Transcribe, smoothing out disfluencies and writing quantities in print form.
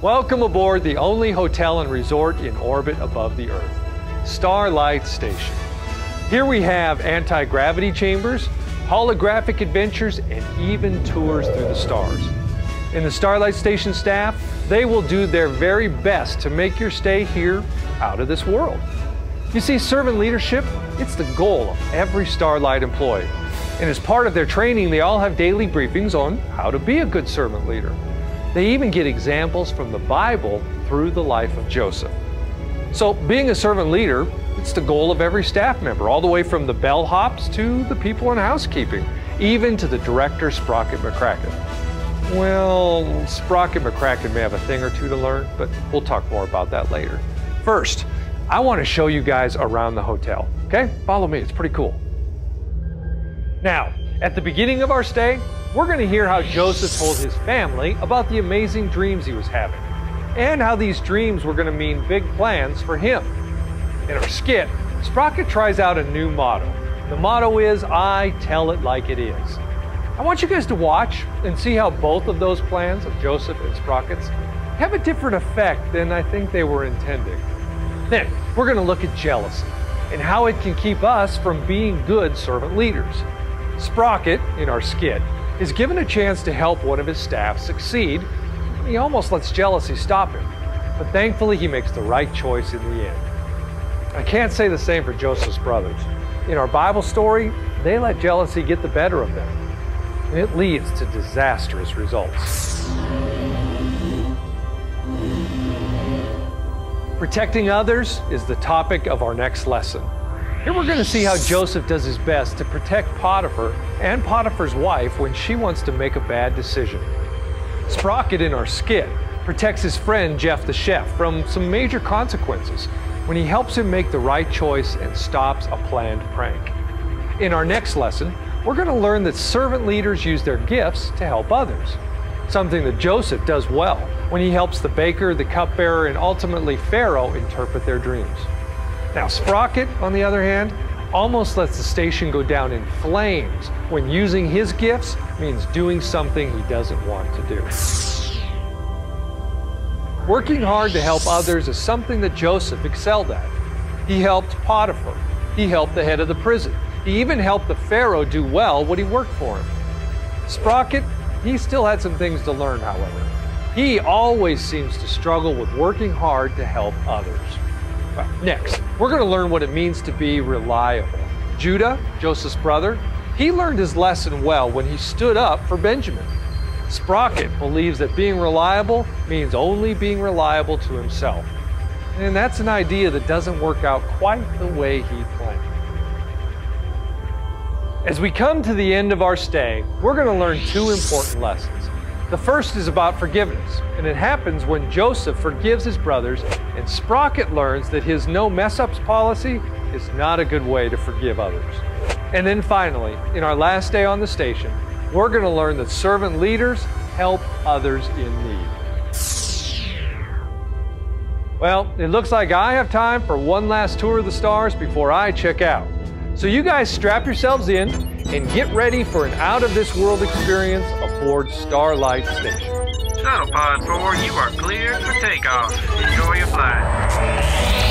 Welcome aboard the only hotel and resort in orbit above the Earth, Starlight Station. Here we have anti-gravity chambers, holographic adventures, and even tours through the stars. In the Starlight Station staff, they will do their very best to make your stay here out of this world. You see, servant leadership, it's the goal of every Starlight employee. And as part of their training, they all have daily briefings on how to be a good servant leader. They even get examples from the Bible through the life of Joseph. So being a servant leader, it's the goal of every staff member, all the way from the bellhops to the people in housekeeping, even to the director, Sprocket McCracken. Well, Sprocket McCracken may have a thing or two to learn, but we'll talk more about that later. First, I want to show you guys around the hotel, okay? Follow me, it's pretty cool. Now, at the beginning of our stay, we're going to hear how Joseph told his family about the amazing dreams he was having, and how these dreams were going to mean big plans for him. In our skit, Sprocket tries out a new motto. The motto is, I tell it like it is. I want you guys to watch and see how both of those plans of Joseph and Sprocket's have a different effect than I think they were intending. Then, we're going to look at jealousy and how it can keep us from being good servant leaders. Sprocket, in our skit, is given a chance to help one of his staff succeed. He almost lets jealousy stop him, but thankfully he makes the right choice in the end. I can't say the same for Joseph's brothers. In our Bible story, they let jealousy get the better of them, and it leads to disastrous results. Protecting others is the topic of our next lesson. Here we're going to see how Joseph does his best to protect Potiphar and Potiphar's wife when she wants to make a bad decision. Sprocket, in our skit, protects his friend Jeff the chef from some major consequences when he helps him make the right choice and stops a planned prank. In our next lesson, we're going to learn that servant leaders use their gifts to help others, something that Joseph does well when he helps the baker, the cupbearer, and ultimately Pharaoh interpret their dreams. Now, Sprocket, on the other hand, almost lets the station go down in flames when using his gifts means doing something he doesn't want to do. Working hard to help others is something that Joseph excelled at. He helped Potiphar. He helped the head of the prison. He even helped the Pharaoh do well what he worked for him. Sprocket, he still had some things to learn, however. He always seems to struggle with working hard to help others. Next, we're going to learn what it means to be reliable. Judah, Joseph's brother, he learned his lesson well when he stood up for Benjamin. Sprocket believes that being reliable means only being reliable to himself. And that's an idea that doesn't work out quite the way he planned. As we come to the end of our stay, we're going to learn two important lessons. The first is about forgiveness, and it happens when Joseph forgives his brothers and Sprocket learns that his no mess-ups policy is not a good way to forgive others. And then finally, in our last day on the station, we're going to learn that servant leaders help others in need. Well, it looks like I have time for one last tour of the stars before I check out. So you guys strap yourselves in and get ready for an out-of-this-world experience aboard Starlight Station. Shuttle Pod 4, you are cleared for takeoff. Enjoy your flight.